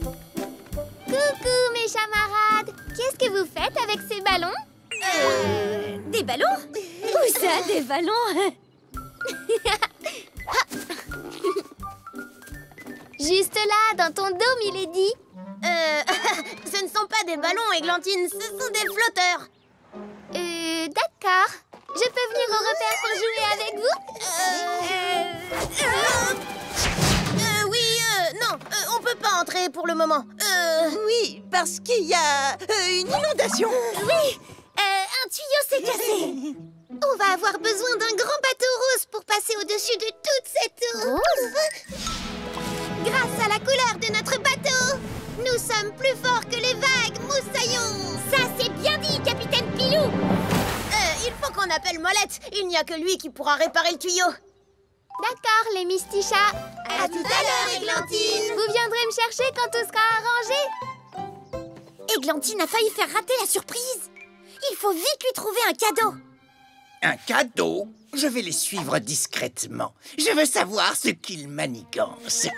Coucou mes camarades. Qu'est-ce que vous faites avec ces ballons? Des ballons? Où ça, des ballons? Juste là, dans ton dos, Milady. Ce ne sont pas des ballons, Églantine, ce sont des flotteurs. D'accord. Je peux venir au repère pour jouer avec vous? Oui, non, on peut pas entrer pour le moment. Oui, parce qu'il y a une inondation. Oui, un tuyau s'est cassé. On va avoir besoin d'un grand bateau rose pour passer au-dessus de toute cette eau. Grâce à la couleur de notre bateau, nous sommes plus forts que les vagues, moussaillons. Ça, c'est bien dit, capitaine Pilou. Il faut qu'on appelle Molette. Il n'y a que lui qui pourra réparer le tuyau. D'accord, les Mistichats. À tout à l'heure, Églantine. Vous viendrez me chercher quand tout sera arrangé. Églantine a failli faire rater la surprise. Il faut vite lui trouver un cadeau. Un cadeau? Je vais les suivre discrètement. Je veux savoir ce qu'ils manigancent.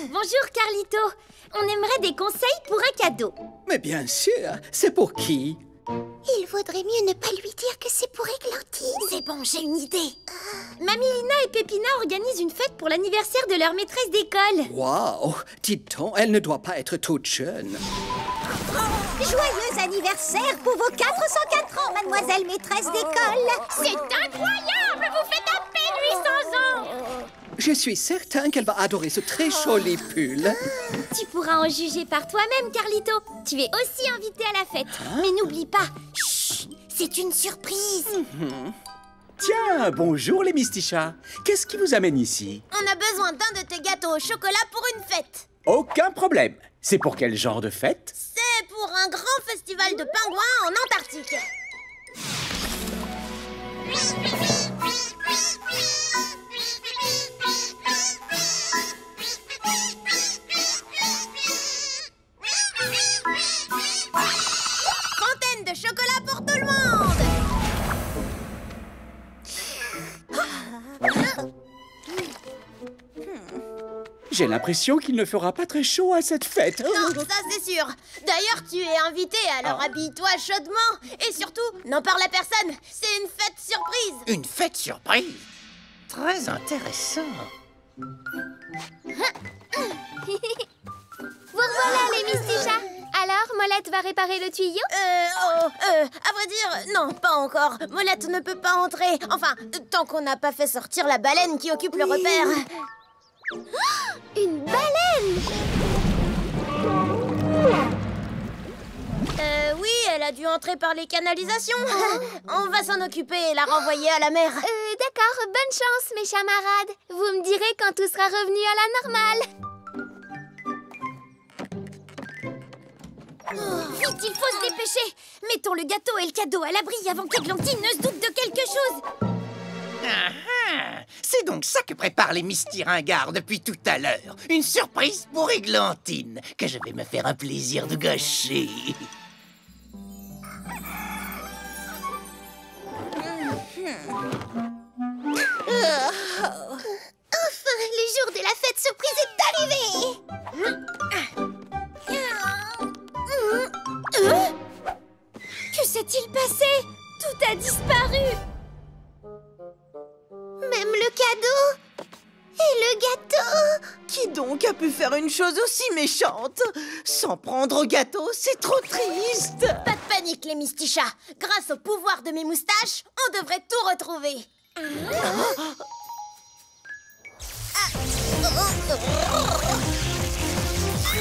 Bonjour, Carlito. On aimerait des conseils pour un cadeau. Mais bien sûr, c'est pour qui? Il vaudrait mieux ne pas lui dire que c'est pour Églantine. C'est bon, j'ai une idée. Mamie Lina et Pépina organisent une fête pour l'anniversaire de leur maîtresse d'école. Waouh! Dites-donc, elle ne doit pas être toute jeune. Joyeux anniversaire pour vos 404 ans, mademoiselle maîtresse d'école. C'est incroyable, vous faites à peine 800 ans. Je suis certain qu'elle va adorer ce très joli pull. Tu pourras en juger par toi-même, Carlito. Tu es aussi invité à la fête. Mais n'oublie pas, chut, c'est une surprise. Tiens, bonjour les Mistichats. Qu'est-ce qui vous amène ici? On a besoin d'un de tes gâteaux au chocolat pour une fête. Aucun problème. C'est pour quel genre de fête? C'est pour un grand festival de pingouins en Antarctique. Fontaine de chocolat pour tout le monde. J'ai l'impression qu'il ne fera pas très chaud à cette fête. Non, ça c'est sûr. D'ailleurs, tu es invité, alors habille-toi chaudement. Et surtout, n'en parle à personne. C'est une fête surprise. Une fête surprise? Très intéressant. Vous revoilà, les Mistichats. Alors, Molette va réparer le tuyau? À vrai dire, non, pas encore. Molette ne peut pas entrer. Enfin, tant qu'on n'a pas fait sortir la baleine qui occupe le repère. Une baleine! Oui, elle a dû entrer par les canalisations. On va s'en occuper et la renvoyer à la mer. D'accord, bonne chance, mes camarades. Vous me direz quand tout sera revenu à la normale. Vite, il faut se dépêcher. Mettons le gâteau et le cadeau à l'abri avant qu'Églantine ne se doute de quelque chose. C'est donc ça que préparent les Misti-ringards depuis tout à l'heure. Une surprise pour Églantine, que je vais me faire un plaisir de gâcher. Enfin, le jour de la fête surprise est arrivé. Que s'est-il passé? Tout a disparu. Même le cadeau et le gâteau. Qui donc a pu faire une chose aussi méchante? S'en prendre au gâteau, c'est trop triste. Pas de panique, les Mistichats. Grâce au pouvoir de mes moustaches, on devrait tout retrouver.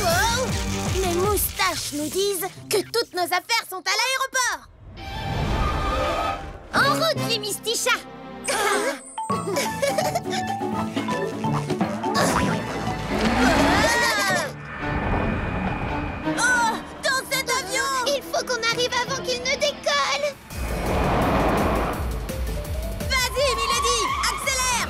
Wow. Mes moustaches nous disent que toutes nos affaires sont à l'aéroport. En route, les Mistichats. Oh, dans cet avion! Il faut qu'on arrive avant qu'il ne décolle. Vas-y, Milady, accélère!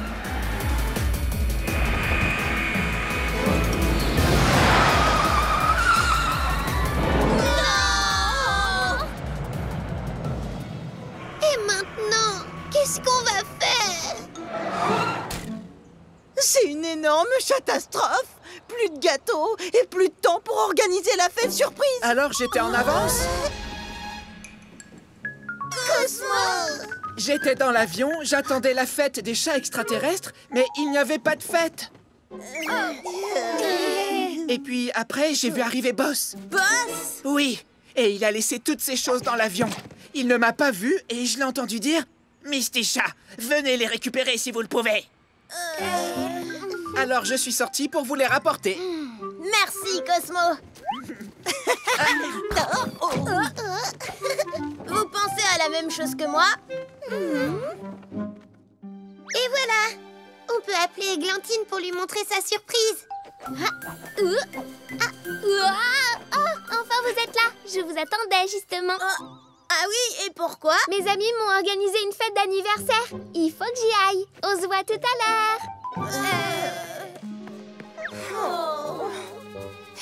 Non! Et Et maintenant, qu'est-ce qu'on va faire? C'est une énorme catastrophe. Plus de gâteaux et plus de temps pour organiser la fête surprise. Alors j'étais en avance? Cosmo! J'étais dans l'avion, j'attendais la fête des chats extraterrestres, mais il n'y avait pas de fête. Et puis après, j'ai vu arriver Boss. Boss? Oui, et il a laissé toutes ces choses dans l'avion. Il ne m'a pas vu et je l'ai entendu dire « Misty Chat, venez les récupérer si vous le pouvez. » Alors je suis sorti pour vous les rapporter. Merci, Cosmo. Vous pensez à la même chose que moi? Et voilà! On peut appeler Églantine pour lui montrer sa surprise. Enfin, vous êtes là. Je vous attendais, justement. Ah oui, et pourquoi? Mes amis m'ont organisé une fête d'anniversaire. Il faut que j'y aille. On se voit tout à l'heure.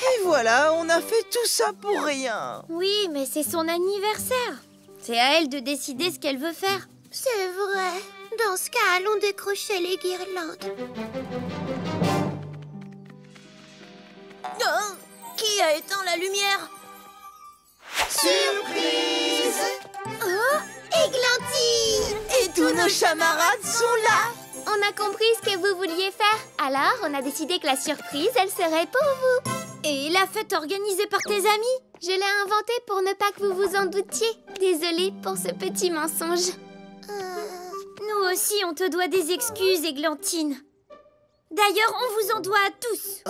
Et voilà, on a fait tout ça pour rien. Oui, mais c'est son anniversaire. C'est à elle de décider ce qu'elle veut faire. C'est vrai. Dans ce cas, allons décrocher les guirlandes. Oh, qui a éteint la lumière? Surprise! Oh, Églantine! Et tous nos camarades sont là. On a compris ce que vous vouliez faire. Alors, on a décidé que la surprise, elle serait pour vous. Et la fête organisée par tes amis? Je l'ai inventée pour ne pas que vous vous en doutiez. Désolée pour ce petit mensonge. Nous aussi, on te doit des excuses, Églantine. D'ailleurs, on vous en doit à tous.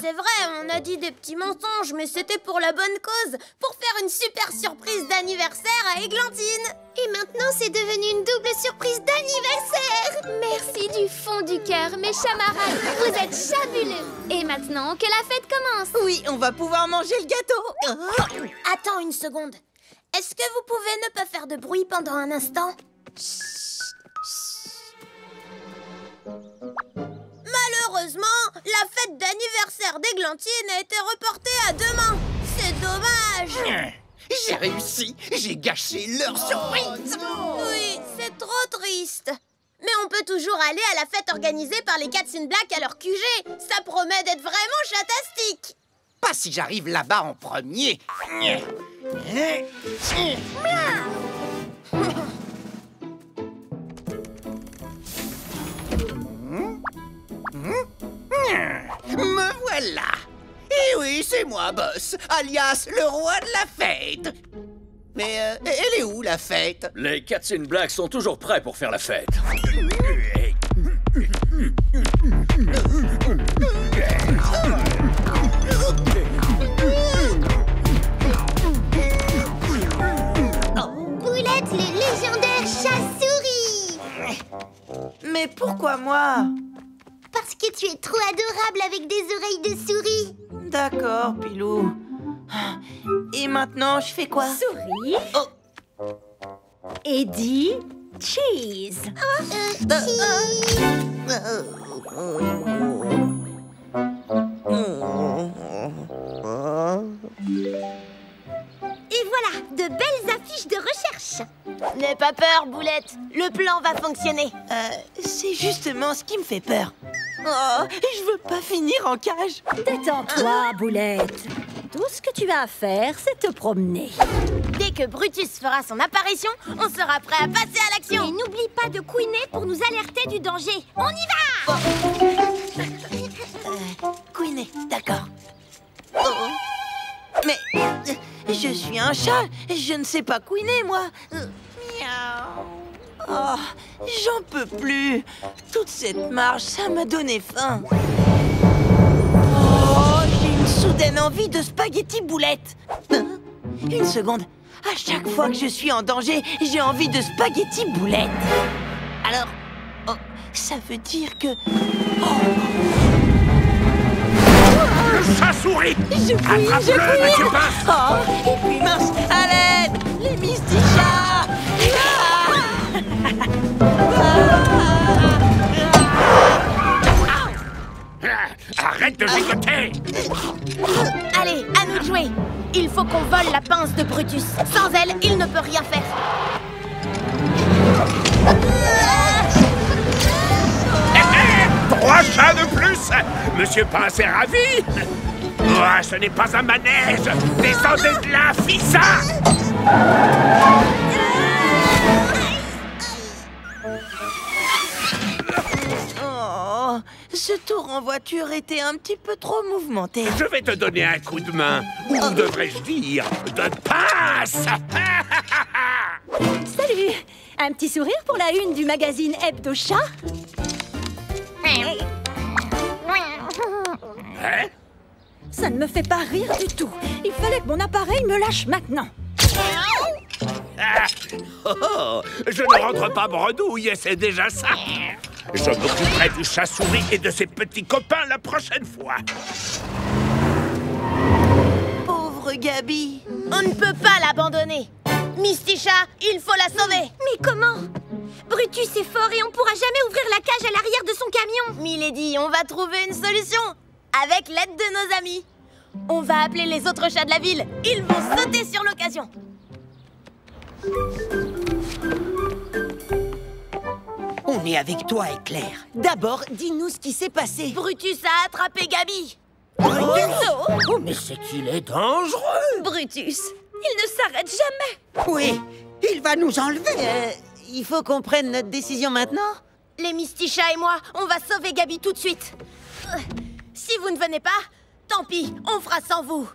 C'est vrai, on a dit des petits mensonges, mais c'était pour la bonne cause, pour faire une super surprise d'anniversaire à Églantine. Et maintenant, c'est devenu une double surprise d'anniversaire. Merci du fond du cœur, mes camarades. Vous êtes fabuleux. Et maintenant, que la fête commence. Oui, on va pouvoir manger le gâteau. Attends une seconde. Est-ce que vous pouvez ne pas faire de bruit pendant un instant? Malheureusement, la fête d'anniversaire d'Églantine a été reportée à demain. C'est dommage. J'ai réussi. J'ai gâché leur surprise. Oui, c'est trop triste. Mais on peut toujours aller à la fête organisée par les Cats in Black à leur QG. Ça promet d'être vraiment chatastique. Pas si j'arrive là-bas en premier. Me voilà. Et oui, c'est moi, Boss, alias le roi de la fête. Mais elle est où, la fête? Les Cats in Black sont toujours prêts pour faire la fête. Boulette, le légendaire chat-souris! Mais pourquoi moi? Parce que tu es trop adorable avec des oreilles de souris. D'accord, Pilou. Et maintenant, je fais quoi? Souris. Oh. Eddie, cheese. Et voilà, de belles affiches de recherche. N'aie pas peur, Boulette. Le plan va fonctionner. C'est justement ce qui me fait peur. Oh, je veux pas finir en cage. Détends-toi, Boulette. Tout ce que tu as à faire, c'est te promener. Dès que Brutus fera son apparition, on sera prêt à passer à l'action. Et n'oublie pas de couiner pour nous alerter du danger. On y va! Couiner, d'accord. Oh. Mais je suis un chat, je ne sais pas couiner, moi. Miaou. Oh, j'en peux plus. Toute cette marche, ça m'a donné faim. Oh, j'ai une soudaine envie de spaghetti boulette. Une seconde. À chaque fois que je suis en danger, j'ai envie de spaghetti boulette. Alors, oh, ça veut dire que... Le chat-souris! Je couine, Monsieur Puff! Oh, et puis mince, à l'aide! Les Misty Chats! Arrête de gigoter! Allez, à nous de jouer. Il faut qu'on vole la pince de Brutus. Sans elle, il ne peut rien faire. Monsieur Pince est ravi. Oh, ce n'est pas un manège. Descendez de là, Fissa. Oh, ce tour en voiture était un petit peu trop mouvementé. Je vais te donner un coup de main. Ou devrais-je dire, de pince. Salut! Un petit sourire pour la une du magazine Hebdo Chat? Hein? Ça ne me fait pas rire du tout. Il fallait que mon appareil me lâche maintenant. Ah, oh, je ne rentre pas bredouille et c'est déjà ça. Je m'occuperai du chat-souris et de ses petits copains la prochaine fois. Pauvre Gabi. On ne peut pas l'abandonner. Misticha, il faut la sauver. Mais comment? Brutus est fort et on pourra jamais ouvrir la cage à l'arrière de son camion. Milady, on va trouver une solution. Avec l'aide de nos amis. On va appeler les autres chats de la ville. Ils vont sauter sur l'occasion. On est avec toi, Éclair. D'abord, dis-nous ce qui s'est passé. Brutus a attrapé Gabi. Oh, mais c'est qu'il est dangereux. Brutus, il ne s'arrête jamais. Oui, il va nous enlever. Il faut qu'on prenne notre décision maintenant. Les Mistichas et moi, on va sauver Gabi tout de suite. Si vous ne venez pas, tant pis, on fera sans vous.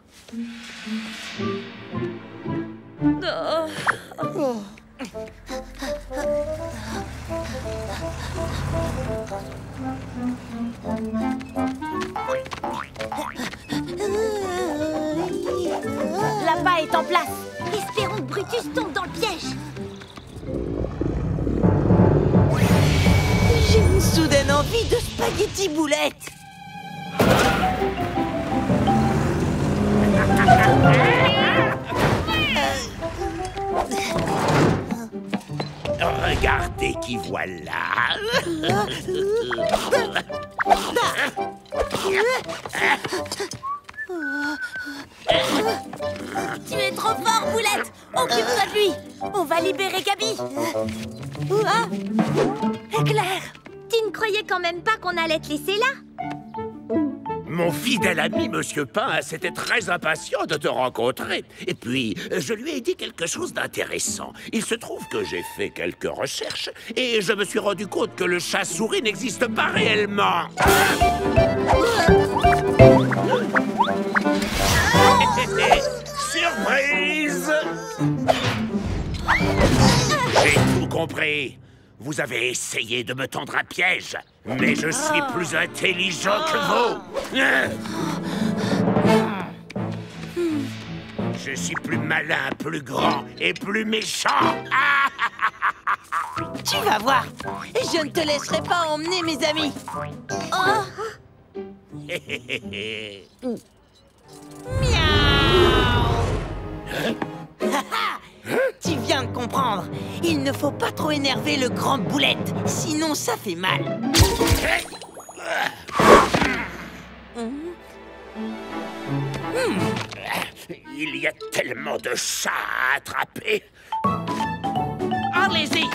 L'appât est en place. Espérons que Brutus tombe dans le piège. J'ai une soudaine envie de spaghetti boulette. Regardez qui voilà. Tu es trop fort, Boulette. Occupe-toi de lui. On va libérer Gabi. Éclair, tu ne croyais quand même pas qu'on allait te laisser là? Mon fidèle ami, Monsieur Pince, était très impatient de te rencontrer. Et puis, je lui ai dit quelque chose d'intéressant. Il se trouve que j'ai fait quelques recherches et je me suis rendu compte que le chat-souris n'existe pas réellement. Surprise! J'ai tout compris. Vous avez essayé de me tendre un piège, mais je suis plus intelligent que vous. Je suis plus malin, plus grand et plus méchant. Tu vas voir. Je ne te laisserai pas emmener mes amis. Tu viens de comprendre. Il ne faut pas trop énerver le grand Boulette, sinon ça fait mal. Il y a tellement de chats à attraper. Allez-y.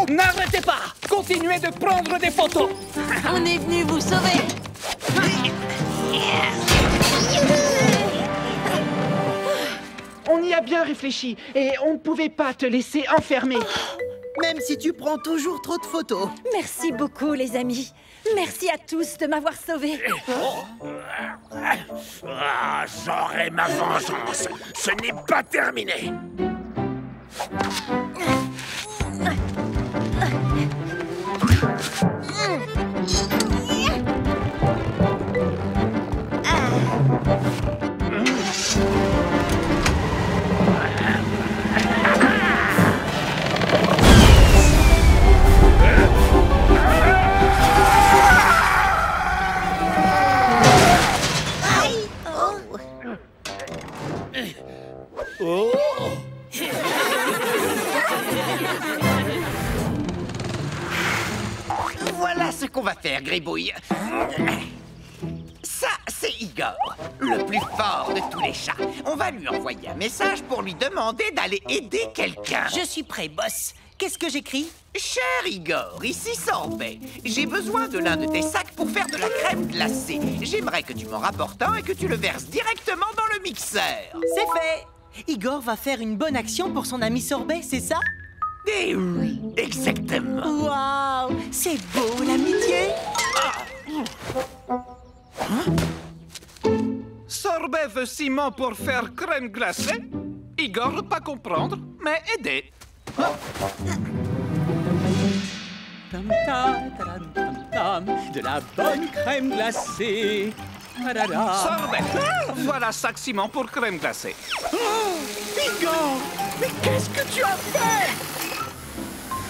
N'arrêtez pas! Continuez de prendre des photos! On est venu vous sauver. On y a bien réfléchi et on ne pouvait pas te laisser enfermer. Même si tu prends toujours trop de photos. Merci beaucoup, les amis. Merci à tous de m'avoir sauvé. Ah, j'aurai ma vengeance. Ce n'est pas terminé. Voilà ce qu'on va faire, Gribouille. Ça, c'est Igor, le plus fort de tous les chats. On va lui envoyer un message pour lui demander d'aller aider quelqu'un. Je suis prêt, boss. Qu'est-ce que j'écris? Cher Igor, ici Sorbet. J'ai besoin de l'un de tes sacs pour faire de la crème glacée. J'aimerais que tu m'en rapportes un et que tu le verses directement dans le mixeur. C'est fait. Igor va faire une bonne action pour son ami Sorbet, c'est ça? Eh oui, exactement. Waouh, c'est beau l'amitié. Sorbet veut ciment pour faire crème glacée. Igor pas comprendre, mais aider. Tam, tam, tam, tam, tam, de la bonne crème glacée. Ta-da-da. Sorbet, voilà sac ciment pour crème glacée. Igor, mais qu'est-ce que tu as fait?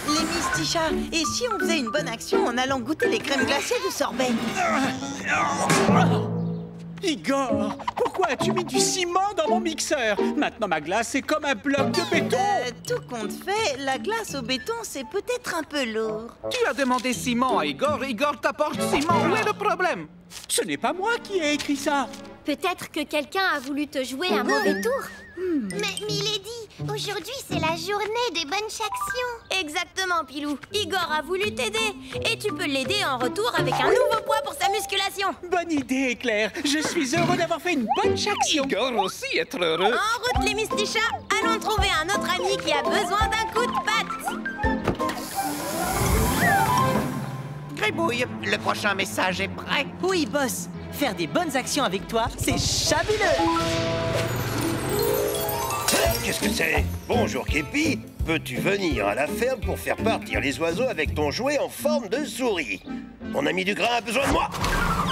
Les Mistichas, et si on faisait une bonne action en allant goûter les crèmes glacées de Sorbet? Igor, pourquoi as-tu mis du ciment dans mon mixeur? Maintenant, ma glace est comme un bloc de béton. Tout compte fait, la glace au béton, c'est peut-être un peu lourd. Tu as demandé ciment à Igor, Igor t'apporte ciment. Où est le problème? Ce n'est pas moi qui ai écrit ça. Peut-être que quelqu'un a voulu te jouer un mauvais tour. Mais Milady, aujourd'hui c'est la journée des bonnes actions. Exactement, Pilou. Igor a voulu t'aider. Et tu peux l'aider en retour avec un nouveau poids pour sa musculation. Bonne idée, Claire. Je suis heureux d'avoir fait une bonne action. Igor aussi être heureux. En route, les Mistichas. Allons trouver un autre ami qui a besoin d'un coup de patte. Gribouille, le prochain message est prêt. Oui, boss. Faire des bonnes actions avec toi, c'est fabuleux. Qu'est-ce que c'est? Bonjour, Képi. Peux-tu venir à la ferme pour faire partir les oiseaux avec ton jouet en forme de souris? Mon ami du grain a besoin de moi.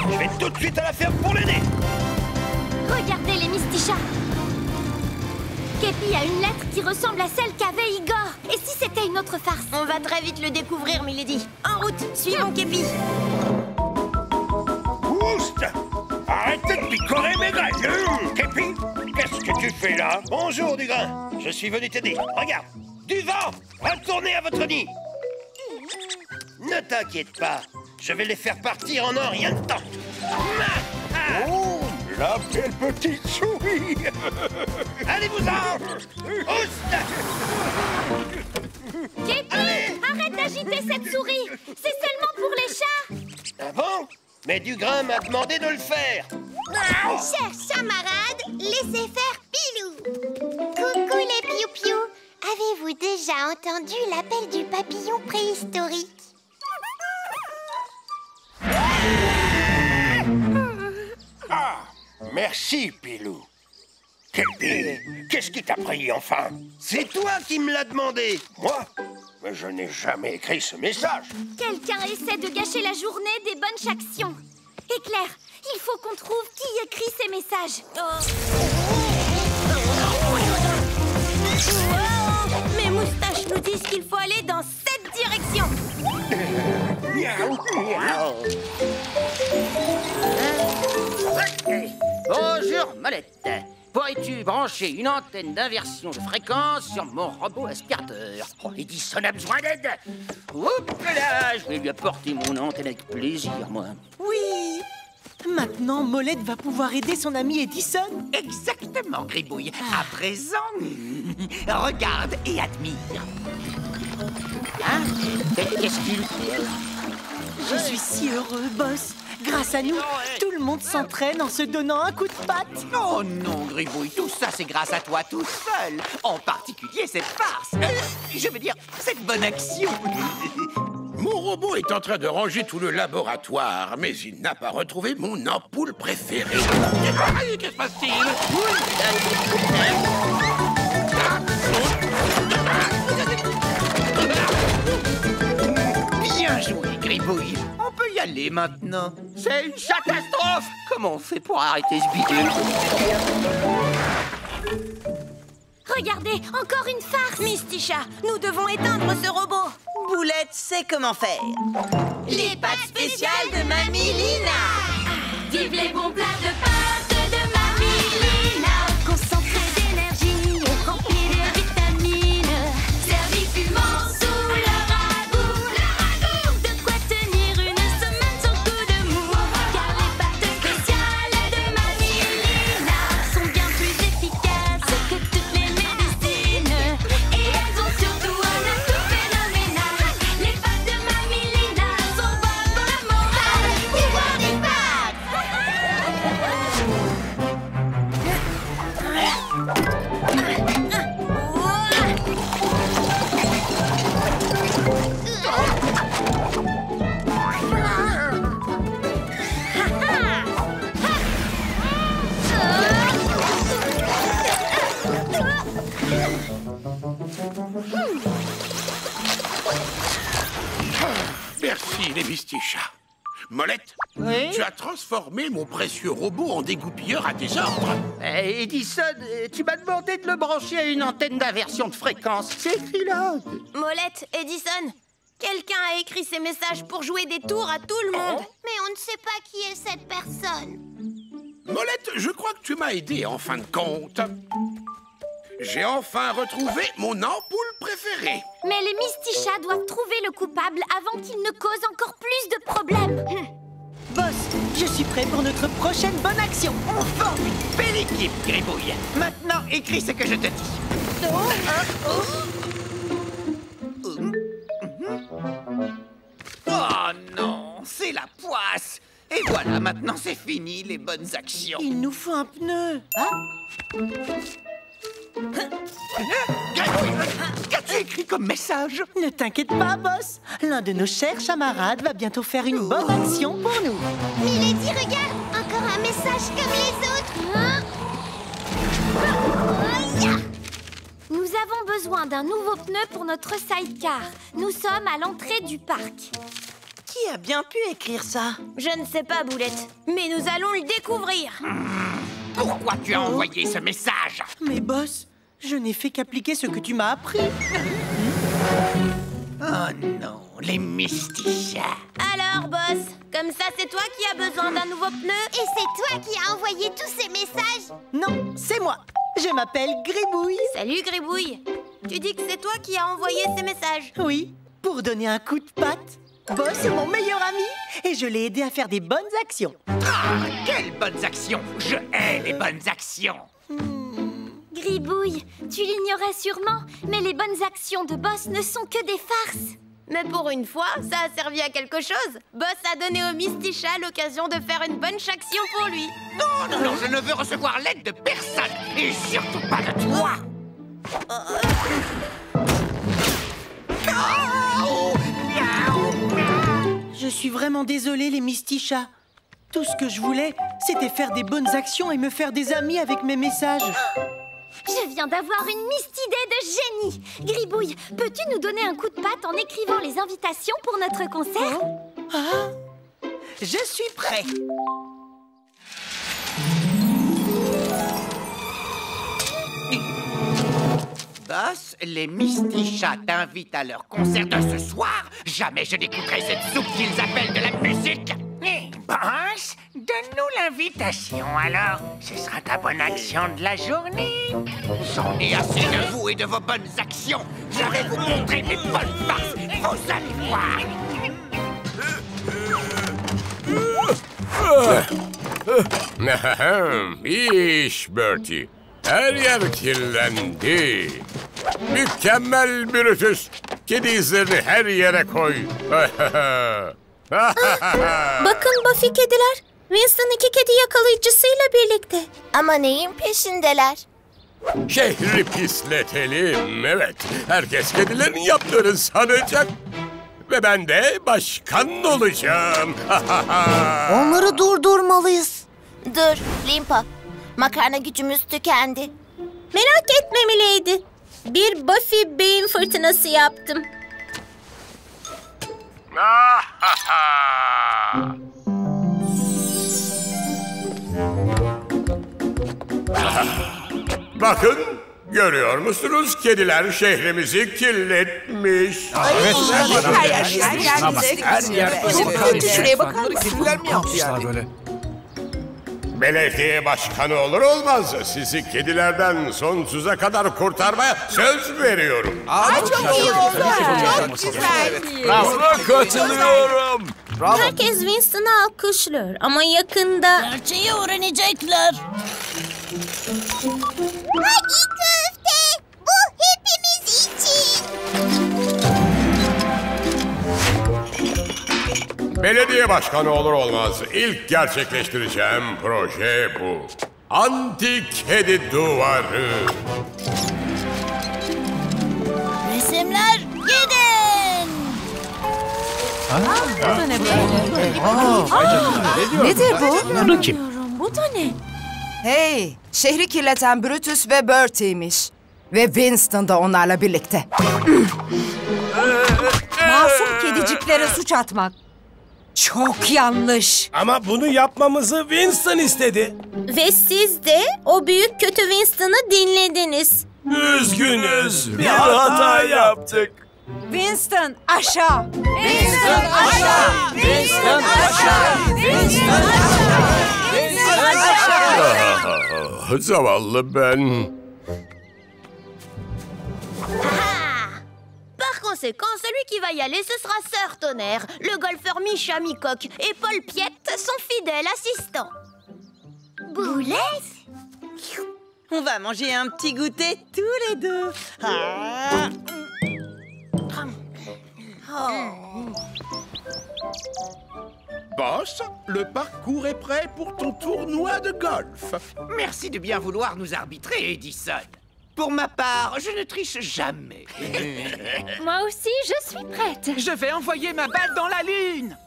Je vais tout de suite à la ferme pour l'aider. Regardez les Mistichas. Képi a une lettre qui ressemble à celle qu'avait Igor. Et si c'était une autre farce? On va très vite le découvrir, Milady. En route, suivons Képi. Oust! Arrêtez de picorer mes graines! Képi, qu'est-ce que tu fais là? Bonjour, du grain. Je suis venu t'aider. Regarde, du vent! Retournez à votre nid! Ne t'inquiète pas, je vais les faire partir en un rien de temps. Oh, la belle petite souris! Allez-vous-en! Oust! Képi, arrête d'agiter cette souris. C'est seulement pour les chats. Ah bon? Mais du grain m'a demandé de le faire. Chers camarades, laissez faire Pilou. Coucou les piou-piou. Avez-vous déjà entendu l'appel du papillon préhistorique? Ah, merci, Pilou. Képi, qu'est-ce qui t'a pris, enfin? C'est toi qui me l'as demandé. Moi? Mais je n'ai jamais écrit ce message. Quelqu'un essaie de gâcher la journée des bonnes actions. Et Claire, il faut qu'on trouve qui écrit ces messages. Mes moustaches nous disent qu'il faut aller dans cette direction. Bonjour, Molette. Pourrais-tu brancher une antenne d'inversion de fréquence sur mon robot aspirateur? Oh, Edison a besoin d'aide. Oups là, je vais lui apporter mon antenne avec plaisir, moi. Oui. Maintenant, Molette va pouvoir aider son ami Edison. Exactement, Gribouille. À présent, regarde et admire. Hein? Qu'est-ce qu'il fait? Je suis si heureux, boss. Grâce à nous, tout le monde s'entraîne en se donnant un coup de patte. Oh non, Gribouille, tout ça c'est grâce à toi tout seul. En particulier cette farce. Je veux dire, cette bonne action. Mon robot est en train de ranger tout le laboratoire, mais il n'a pas retrouvé mon ampoule préférée. Que se passe-t-il? Bien joué, Gribouille. On peut y aller maintenant. C'est une catastrophe. Comment on fait pour arrêter ce bidule? Regardez, encore une farce. Misticha, nous devons éteindre ce robot. Boulette sait comment faire. Les pâtes spéciales de Mamie Lina. Vive les bons plats de pâtes de Mamie Lina. Concentré d'énergie, rempli de vitamines. Servi fumant sous le ragoût. De quoi tenir une semaine sur coup de mou. Car les pâtes spéciales de imaginé, Misticha. Molette, Oui? tu as transformé mon précieux robot en dégoupilleur à tes ordres. Edison, tu m'as demandé de le brancher à une antenne d'inversion de fréquence. C'est écrit là. Molette, Edison, quelqu'un a écrit ces messages pour jouer des tours à tout le monde. Mais on ne sait pas qui est cette personne. Molette, je crois que tu m'as aidé en fin de compte. J'ai enfin retrouvé mon ampoule préférée. Mais les Mistichas doivent trouver le coupable avant qu'il ne cause encore plus de problèmes. Boss, je suis prêt pour notre prochaine bonne action. On forme une belle équipe, Gribouille. Maintenant, écris ce que je te dis. Oh non, c'est la poisse. Et voilà, maintenant c'est fini, les bonnes actions. Il nous faut un pneu. Gribouille, qu'as-tu écrit comme message? Ne t'inquiète pas, boss. L'un de nos chers camarades va bientôt faire une bonne action pour nous. Milady, regarde, encore un message comme les autres. Hein? Nous avons besoin d'un nouveau pneu pour notre sidecar. Nous sommes à l'entrée du parc. Qui a bien pu écrire ça? Je ne sais pas, Boulette, mais nous allons le découvrir. Pourquoi tu as envoyé ce message? Mais boss, je n'ai fait qu'appliquer ce que tu m'as appris. Oh non, les Mistichas. Alors, boss, comme ça, c'est toi qui as besoin d'un nouveau pneu? Et c'est toi qui as envoyé tous ces messages? Non, c'est moi. Je m'appelle Gribouille. Salut, Gribouille. Tu dis que c'est toi qui as envoyé ces messages? Oui, pour donner un coup de patte. Boss est mon meilleur ami et je l'ai aidé à faire des bonnes actions. Ah, quelles bonnes actions! Je hais les bonnes actions! Gribouille, tu l'ignorais sûrement, mais les bonnes actions de Boss ne sont que des farces. Mais pour une fois, ça a servi à quelque chose. Boss a donné au Misticha l'occasion de faire une bonne action pour lui. Non, non, non, je ne veux recevoir l'aide de personne, et surtout pas de toi! Je suis vraiment désolé, les Mistichas. Tout ce que je voulais, c'était faire des bonnes actions et me faire des amis avec mes messages. Je viens d'avoir une mistidée de génie. Gribouille, peux-tu nous donner un coup de patte en écrivant les invitations pour notre concert? Je suis prêt. Boss, les Mistichas t'invitent à leur concert de ce soir. Jamais je n'écouterai cette soupe qu'ils appellent de la musique. Boss, donne-nous l'invitation alors. Ce sera ta bonne action de la journée. J'en ai assez de vous et de vos bonnes actions. Je vais vous montrer mes bonnes farces. Vous allez voir. İş Bertie. Her yer kirlendi. Mükemmel Brutus. Kedi izlerini her yere koy. Bakın Buffy kediler. Winston 2 kedi yakalayıcısıyla birlikte. Ama neyin peşindeler? Şehri pisletelim. Evet. Herkes kedilerin yaptığını sanacak. Ve ben de başkan olacağım. Onları durdurmalıyız. Dur, Limpa. Makarna gücümüz tükendi. Merak etme Milady. Bir Buffy beyin fırtınası yaptım. Bakın, görüyor musunuz? Kediler şehrimizi kirletmiş. Şuraya bakar mısın? Kediler mi yaptı yani? Belediye başkanı olur olmaz sizi kedilerden sonsuza kadar kurtarmaya söz veriyorum. Çok iyi oldu. Çok güzel. Buna katılıyorum. Herkes Winston'ı alkışlıyor ama yakında... Gerçeği öğrenecekler. Hadi köfte. Bu hepimiz için. Belediye başkanı olur olmaz ilk gerçekleştireceğim proje bu. Anti kedi duvarı. Resimler gidin. Nedir bu? Bu kim? Bu da ne? Hey, şehri kirleten Brutus ve Bertie'ymiş. Ve Winston da onlarla birlikte. Masum kediciklere suç atmak. Çok yanlış. Ama bunu yapmamızı Winston istedi. Ve siz de o büyük kötü Winston'ı dinlediniz. Üzgünüz. Bir hata yaptık. Winston aşağı. Winston aşağı! Winston aşağı! Winston aşağı! Winston aşağı! Zavallı ben. Par conséquent, celui qui va y aller, ce sera Sœur Tonnerre, le golfeur mi-chat mi-coq, et Paul Piette, son fidèle assistant. Boulette? On va manger un petit goûter tous les deux. Ah. Boss, le parcours est prêt pour ton tournoi de golf. Merci de bien vouloir nous arbitrer, Edison. Pour ma part, je ne triche jamais. Moi aussi, je suis prête. Je vais envoyer ma balle dans la lune.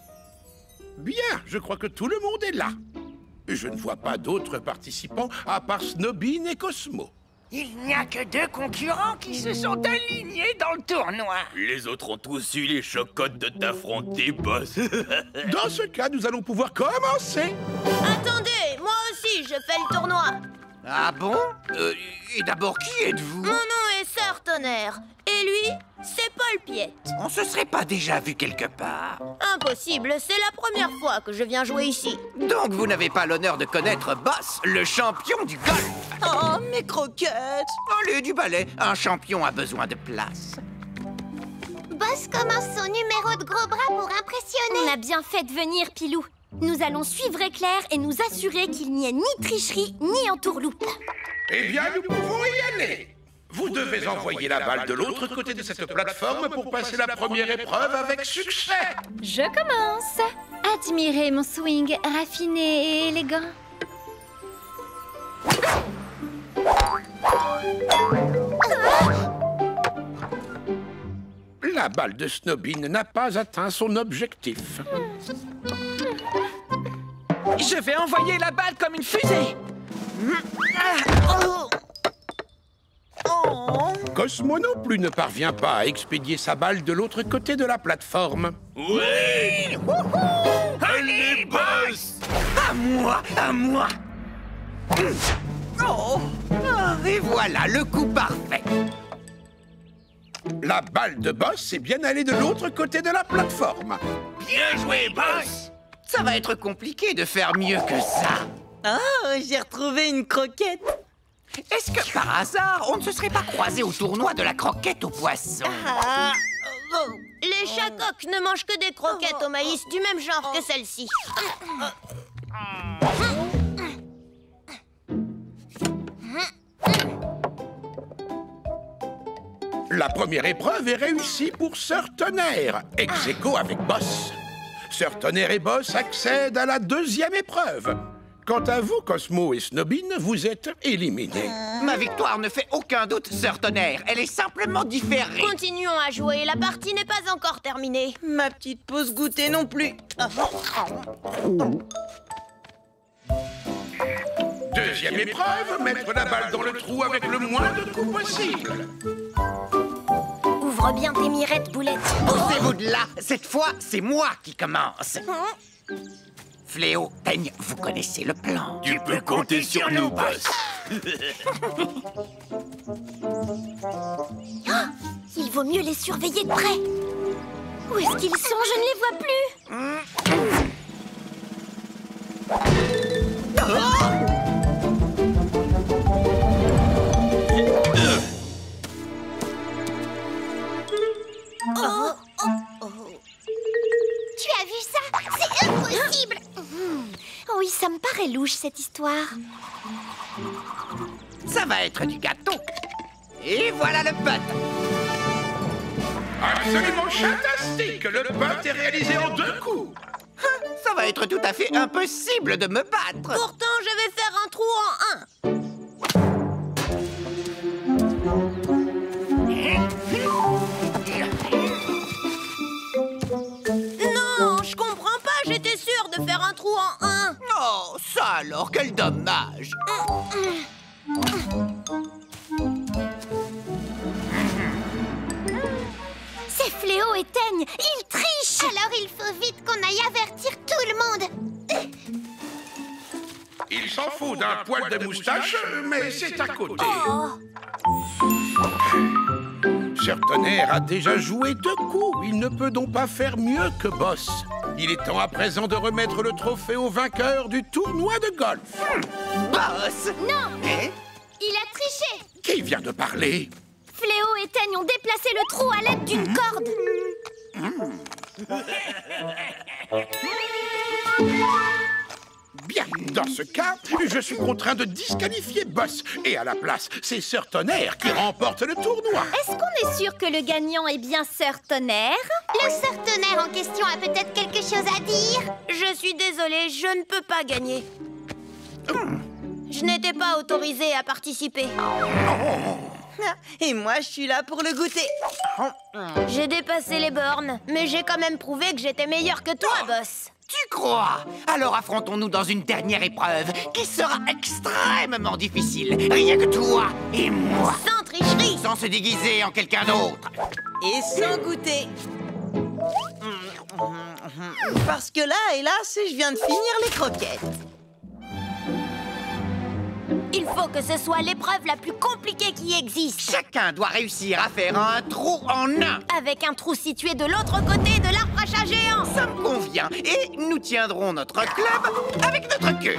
Bien, je crois que tout le monde est là. Je ne vois pas d'autres participants à part Snobine et Cosmo. Il n'y a que 2 concurrents qui se sont alignés dans le tournoi. Les autres ont tous eu les chocottes de t'affronter, boss. Dans ce cas, nous allons pouvoir commencer. Attendez, moi aussi, je fais le tournoi. Ah bon? Et d'abord, qui êtes-vous? Mon nom est Sœur Tonnerre. Et lui, c'est Paul Piette. On se serait pas déjà vu quelque part? Impossible, c'est la première fois que je viens jouer ici. Donc vous n'avez pas l'honneur de connaître Boss, le champion du golf. Oh, mes croquettes! Allez, du balai, un champion a besoin de place. Boss commence son numéro de gros bras pour impressionner. On a bien fait de venir, Pilou. Nous allons suivre Éclair et nous assurer qu'il n'y ait ni tricherie, ni entourloupe. Eh bien, nous pouvons y aller. Vous devez envoyer la balle de l'autre côté de cette plateforme pour passer la première épreuve avec succès. Je commence. Admirez mon swing raffiné et élégant. La balle de Snobine n'a pas atteint son objectif. Je vais envoyer la balle comme une fusée. Cosmo non plus ne parvient pas à expédier sa balle de l'autre côté de la plateforme. Oui! Allez, boss! À moi, à moi! Oh! Et voilà le coup parfait. La balle de Boss est bien allée de l'autre côté de la plateforme. Bien joué, boss! Ça va être compliqué de faire mieux que ça. Oh, j'ai retrouvé une croquette. Est-ce que par hasard, on ne se serait pas croisé au tournoi de la croquette aux poissons? Les chats-coqs ne mangent que des croquettes au maïs du même genre que celle-ci. La première épreuve est réussie pour Sœur Tonnerre, ex aequo avec Boss. Sœur Tonnerre et Boss accèdent à la deuxième épreuve. Quant à vous, Cosmo et Snobine, vous êtes éliminés. Ma victoire ne fait aucun doute, Sœur Tonnerre. Elle est simplement différée. Continuons à jouer, la partie n'est pas encore terminée. Ma petite pause goûter non plus. Deuxième épreuve, mettre la balle dans le trou avec le moins de coups possible. Ouvre bien tes mirettes, Boulette. Poussez-vous de là. Cette fois, c'est moi qui commence. Fléau, Peigne, vous connaissez le plan. Tu peux compter sur nous, boss. Il vaut mieux les surveiller de près. Où est-ce qu'ils sont? Je ne les vois plus. Tu as vu ça? C'est impossible. Oh oui, ça me paraît louche, cette histoire. Ça va être du gâteau. Et voilà le putt. Absolument fantastique! Le putt est réalisé en 2 coups. Ça va être tout à fait impossible de me battre. Pourtant, je vais faire un trou en 1. Non, je comprends pas, j'étais sûre de faire un trou en 1. Oh, ça alors, quel dommage. C'est Fléau éteigne, ils trichent. Alors il faut vite qu'on aille avertir tout le monde. Il s'en fout d'un poil de moustache, mais c'est à côté. Cher Tonnerre a déjà joué 2 coups. Il ne peut donc pas faire mieux que Boss. Il est temps à présent de remettre le trophée au vainqueur du tournoi de golf. Boss! Non! Hein? Il a triché. Qui vient de parler? Fléau et Teigne ont déplacé le trou à l'aide d'une corde. Bien, dans ce cas, je suis contraint de disqualifier Boss. Et à la place, c'est Sœur Tonnerre qui remporte le tournoi. Est-ce qu'on est sûr que le gagnant est bien Sœur Tonnerre? Le Sœur Tonnerre en question a peut-être quelque chose à dire. Je suis désolée, je ne peux pas gagner. Je n'étais pas autorisée à participer. Et moi, je suis là pour le goûter. J'ai dépassé les bornes, mais j'ai quand même prouvé que j'étais meilleure que toi, Boss. Tu crois? Alors affrontons-nous dans une dernière épreuve qui sera extrêmement difficile. Rien que toi et moi. Sans tricherie. Sans se déguiser en quelqu'un d'autre. Et sans goûter. Parce que là, hélas, je viens de finir les croquettes. Il faut que ce soit l'épreuve la plus compliquée qui existe. Chacun doit réussir à faire un trou en un. Avec un trou situé de l'autre côté de l'arbre à chat géant. Ça me convient. Et nous tiendrons notre club avec notre queue.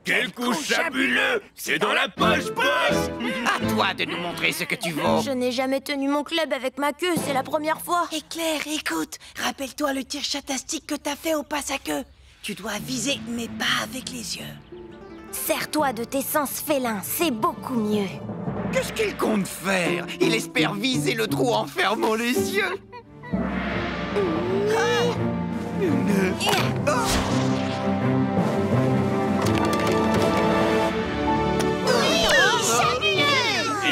Quel coup fabuleux! C'est dans la poche, Boss! À toi de nous montrer ce que tu vaux. Je n'ai jamais tenu mon club avec ma queue, c'est la première fois. Éclair, écoute, rappelle-toi le tir chatastique que t'as fait au passe à queue. Tu dois viser, mais pas avec les yeux. Sers-toi de tes sens félins, c'est beaucoup mieux. Qu'est-ce qu'il compte faire? Il espère viser le trou en fermant les yeux.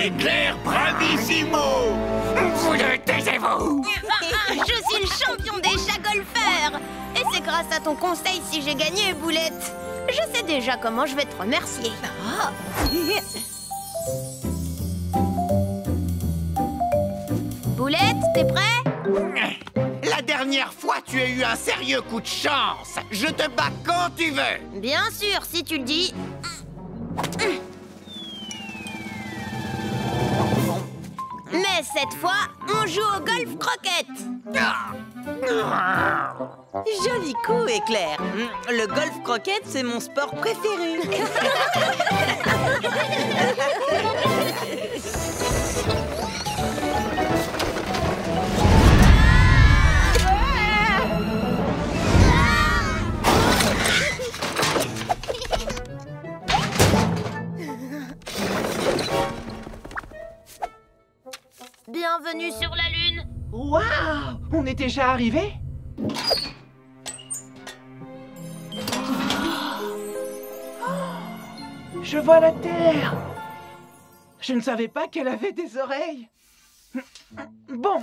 Éclair bravissimo! Vous le taisez-vous! Je suis le champion des chats golfeurs! Et c'est grâce à ton conseil si j'ai gagné, Boulette. Je sais déjà comment je vais te remercier. Boulette, t'es prêt? La dernière fois, tu as eu un sérieux coup de chance. Je te bats quand tu veux. Bien sûr, si tu le dis. Mais cette fois, on joue au golf croquette. Joli coup, Éclair. Le golf croquette, c'est mon sport préféré. Bienvenue sur la Lune. Waouh! On est déjà arrivé? Je vois la Terre! Je ne savais pas qu'elle avait des oreilles. Bon,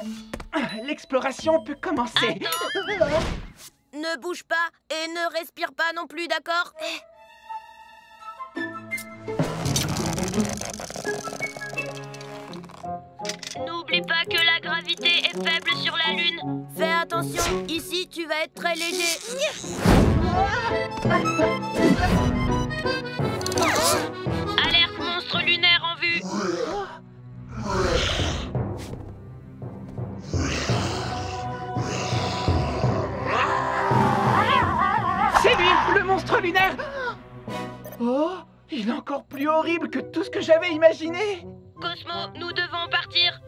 l'exploration peut commencer. Attends. Ne bouge pas et ne respire pas non plus, d'accord? N'oublie pas que la gravité est faible sur la Lune. Fais attention, ici tu vas être très léger. Alerte monstre lunaire en vue. C'est lui, le monstre lunaire! Oh, il est encore plus horrible que tout ce que j'avais imaginé! Cosmo, nous devons partir.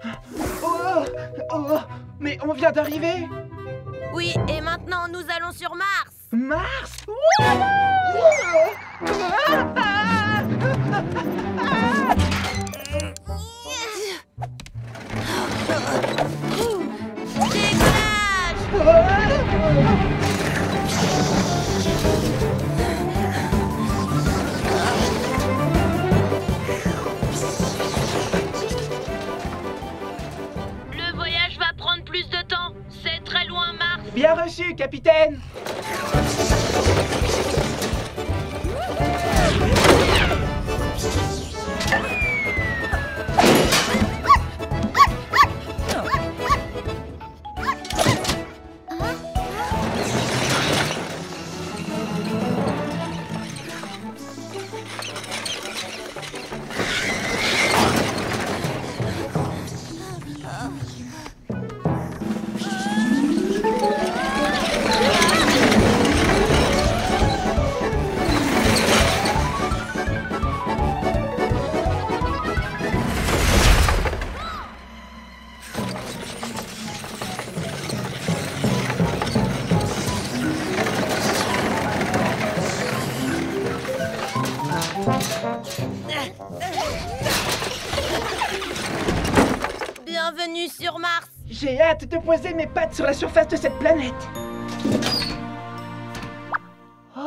Mais on vient d'arriver. Oui, et maintenant nous allons sur Mars. Mars? Le voyage va prendre plus de temps. C'est très loin, Mars. Bien reçu, capitaine. Bienvenue sur Mars. J'ai hâte de poser mes pattes sur la surface de cette planète. Oh,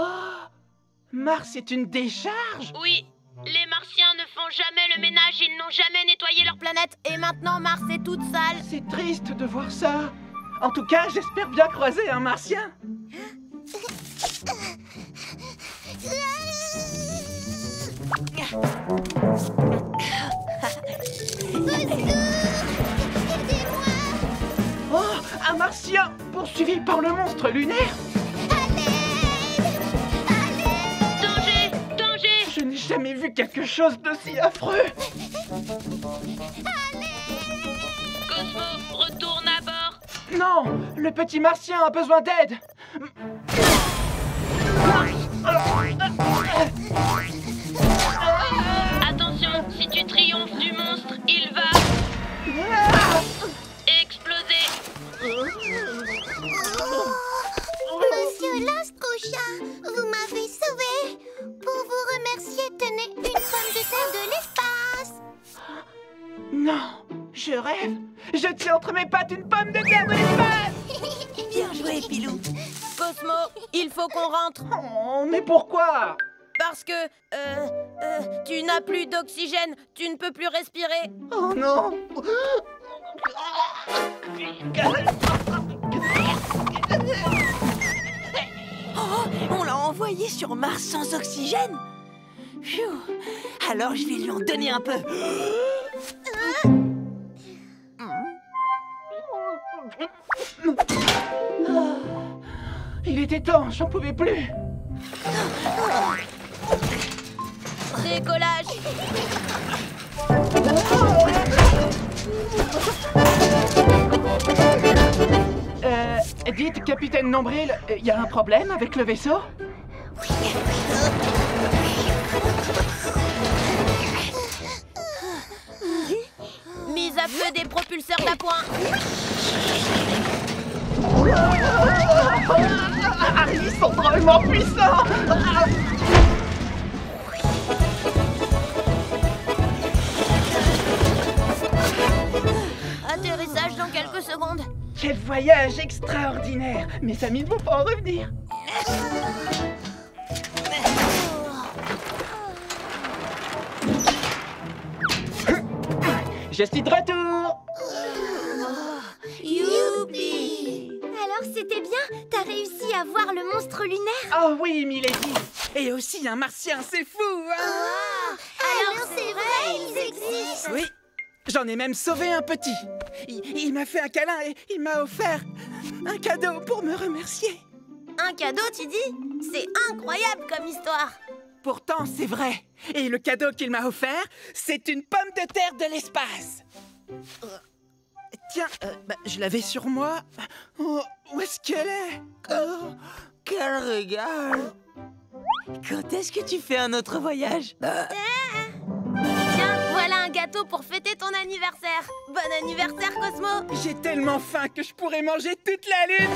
Mars est une décharge? Oui, les Martiens ne font jamais le ménage, ils n'ont jamais nettoyé leur planète. Et maintenant, Mars est toute sale. C'est triste de voir ça. En tout cas, j'espère bien croiser un Martien. Oh, un Martien poursuivi par le monstre lunaire. Danger! Danger! Je n'ai jamais vu quelque chose d'aussi affreux. Cosmo, retourne à bord. Non, le petit Martien a besoin d'aide. Attention, si tu triomphes du monstre, il va exploser. Monsieur l'astro-chat, vous m'avez sauvé. Pour vous remercier, tenez une pomme de terre de l'espace. Non, je rêve. Je tiens entre mes pattes une pomme de terre de l'espace. Bien joué, Pilou. Cosmo, il faut qu'on rentre. Oh, mais pourquoi? Parce que, tu n'as plus d'oxygène, tu ne peux plus respirer. Oh non. Oh, on l'a envoyé sur Mars sans oxygène. Phew. Alors je vais lui en donner un peu. Il était temps, j'en pouvais plus. Décollage. Dites, capitaine Nombril, il y a un problème avec le vaisseau? Mise à feu des propulseurs d'appoint. Ils sont drôlement puissants. Atterrissage dans quelques secondes. Quel voyage extraordinaire! Mes amis ne vont pas en revenir. Je suis de retour. Youpi! Alors c'était bien? T'as réussi à voir le monstre lunaire? Oh oui, Milady. Et aussi un Martien, c'est fou, hein? Alors c'est vrai, ils existent. Oui. J'en ai même sauvé un petit. Il m'a fait un câlin et il m'a offert un cadeau pour me remercier. Un cadeau, tu dis? C'est incroyable comme histoire. Pourtant, c'est vrai. Et le cadeau qu'il m'a offert, c'est une pomme de terre de l'espace. Tiens, je l'avais sur moi. Oh, où est-ce qu'elle est? Oh, quel régal! Quand est-ce que tu fais un autre voyage? Tiens, voilà un gâteau pour fêter ton anniversaire. Bon anniversaire, Cosmo! J'ai tellement faim que je pourrais manger toute la lune.